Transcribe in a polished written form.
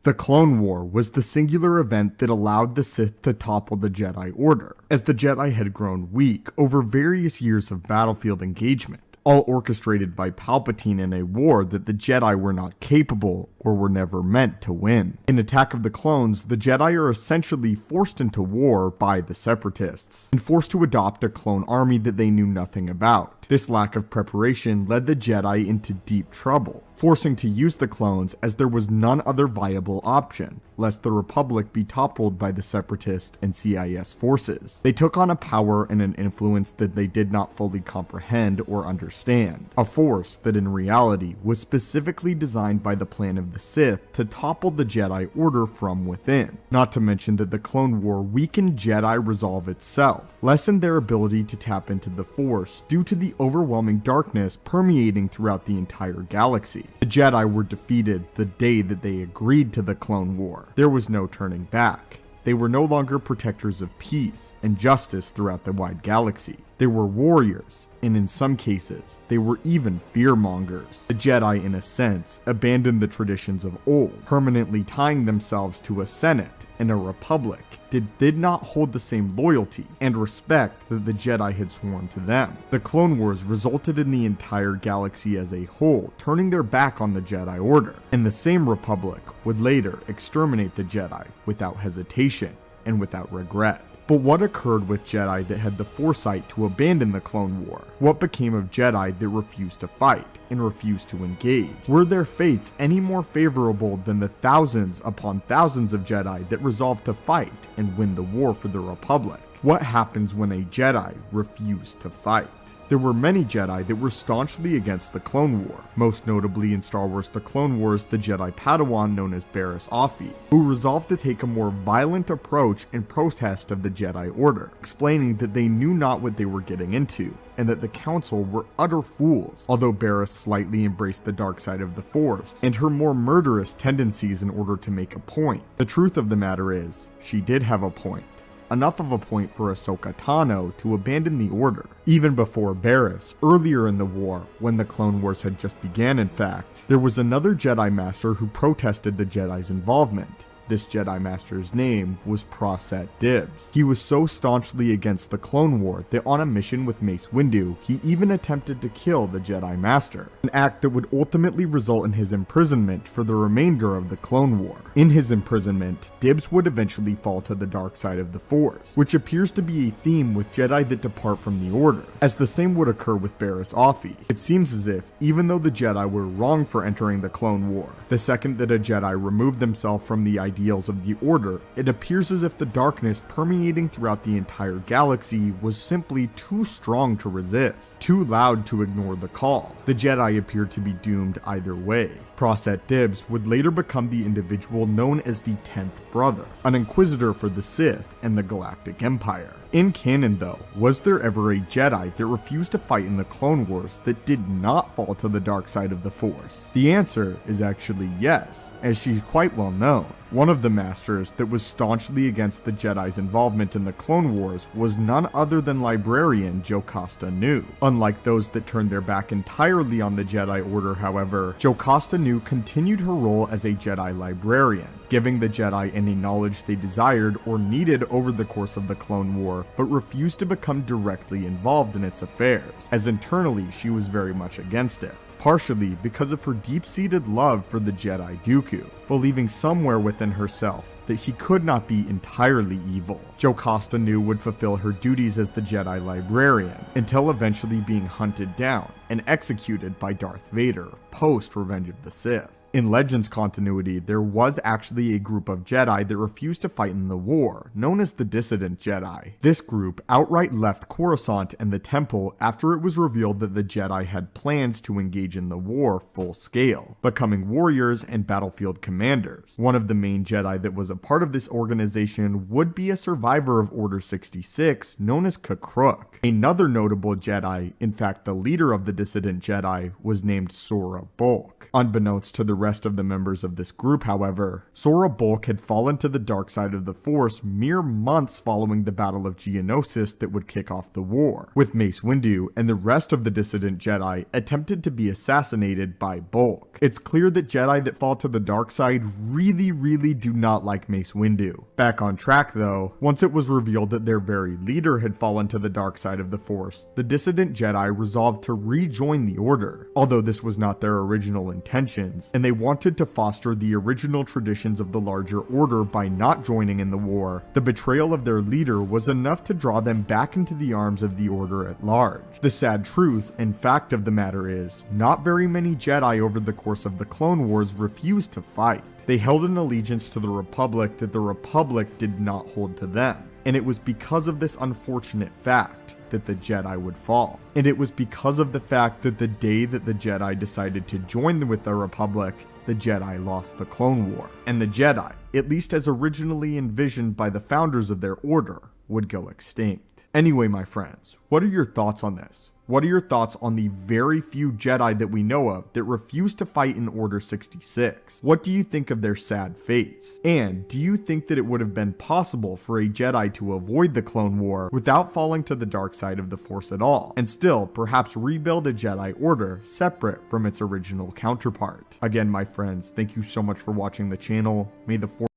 The Clone War was the singular event that allowed the Sith to topple the Jedi Order, as the Jedi had grown weak over various years of battlefield engagement, all orchestrated by Palpatine in a war that the Jedi were not capable or were never meant to win. In Attack of the Clones, the Jedi are essentially forced into war by the Separatists, and forced to adopt a clone army that they knew nothing about. This lack of preparation led the Jedi into deep trouble, forcing to use the clones as there was none other viable option, lest the Republic be toppled by the Separatist and CIS forces. They took on a power and an influence that they did not fully comprehend or understand, a force that in reality was specifically designed by the plan of the Sith to topple the Jedi Order from within. Not to mention that the Clone War weakened Jedi resolve itself, lessened their ability to tap into the Force due to the overwhelming darkness permeating throughout the entire galaxy. The Jedi were defeated the day that they agreed to the Clone War. There was no turning back. They were no longer protectors of peace and justice throughout the wide galaxy. They were warriors, and in some cases, they were even fearmongers. The Jedi, in a sense, abandoned the traditions of old, permanently tying themselves to a Senate and a Republic that did not hold the same loyalty and respect that the Jedi had sworn to them. The Clone Wars resulted in the entire galaxy as a whole turning their back on the Jedi Order, and the same Republic would later exterminate the Jedi without hesitation and without regret. But what occurred with Jedi that had the foresight to abandon the Clone War? What became of Jedi that refused to fight and refused to engage? Were their fates any more favorable than the thousands upon thousands of Jedi that resolved to fight and win the war for the Republic? What happens when a Jedi refused to fight? There were many Jedi that were staunchly against the Clone War, most notably in Star Wars The Clone Wars the Jedi Padawan known as Barriss Offee, who resolved to take a more violent approach in protest of the Jedi Order, explaining that they knew not what they were getting into, and that the Council were utter fools, although Barriss slightly embraced the dark side of the Force, and her more murderous tendencies in order to make a point. The truth of the matter is, she did have a point. Enough of a point for Ahsoka Tano to abandon the Order. Even before Barriss, earlier in the war, when the Clone Wars had just began in fact, there was another Jedi Master who protested the Jedi's involvement. This Jedi Master's name was Proset Dibs. He was so staunchly against the Clone War that on a mission with Mace Windu, he even attempted to kill the Jedi Master, an act that would ultimately result in his imprisonment for the remainder of the Clone War. In his imprisonment, Dibs would eventually fall to the dark side of the Force, which appears to be a theme with Jedi that depart from the Order, as the same would occur with Barriss Offee. It seems as if, even though the Jedi were wrong for entering the Clone War, the second that a Jedi removed themselves from the ideals of the Order, it appears as if the darkness permeating throughout the entire galaxy was simply too strong to resist, too loud to ignore the call. The Jedi appeared to be doomed either way. Proset Dibs would later become the individual known as the 10th Brother, an inquisitor for the Sith and the Galactic Empire. In canon though, was there ever a Jedi that refused to fight in the Clone Wars that did not fall to the dark side of the Force? The answer is actually yes, as she's quite well known. One of the masters that was staunchly against the Jedi's involvement in the Clone Wars was none other than Librarian Jocasta Nu. Unlike those that turned their back entirely on the Jedi Order, however, Jocasta Nu continued her role as a Jedi librarian, giving the Jedi any knowledge they desired or needed over the course of the Clone War, but refused to become directly involved in its affairs, as internally she was very much against it, partially because of her deep-seated love for the Jedi Dooku, believing somewhere within herself that he could not be entirely evil. Jocasta Nu would fulfill her duties as the Jedi librarian, until eventually being hunted down and executed by Darth Vader, post Revenge of the Sith. In Legends continuity, there was actually a group of Jedi that refused to fight in the war, known as the Dissident Jedi. This group outright left Coruscant and the Temple after it was revealed that the Jedi had plans to engage in the war full scale, becoming warriors and battlefield commanders. One of the main Jedi that was a part of this organization would be a survivor of Order 66, known as Kakruk. Another notable Jedi, in fact the leader of the Dissident Jedi, was named Sora Bulk. Unbeknownst to the rest of the members of this group, however, Sora Bulk had fallen to the dark side of the Force mere months following the Battle of Geonosis that would kick off the war, with Mace Windu and the rest of the dissident Jedi attempted to be assassinated by Bulk. It's clear that Jedi that fall to the dark side really do not like Mace Windu. Back on track though, once it was revealed that their very leader had fallen to the dark side of the Force, the dissident Jedi resolved to rejoin the Order, although this was not their original intentions, and they wanted to foster the original traditions of the larger Order by not joining in the war. The betrayal of their leader was enough to draw them back into the arms of the Order at large. The sad truth and fact of the matter is, not very many Jedi over the course of the Clone Wars refused to fight. They held an allegiance to the Republic that the Republic did not hold to them, and it was because of this unfortunate fact that the Jedi would fall. And it was because of the fact that the day that the Jedi decided to join with the Republic, the Jedi lost the Clone War, and the Jedi, at least as originally envisioned by the founders of their order, would go extinct. Anyway, my friends, what are your thoughts on this? What are your thoughts on the very few Jedi that we know of that refuse to fight in Order 66? What do you think of their sad fates? And do you think that it would have been possible for a Jedi to avoid the Clone War without falling to the dark side of the Force at all, and still perhaps rebuild a Jedi Order separate from its original counterpart? Again, my friends, thank you so much for watching the channel. May the Force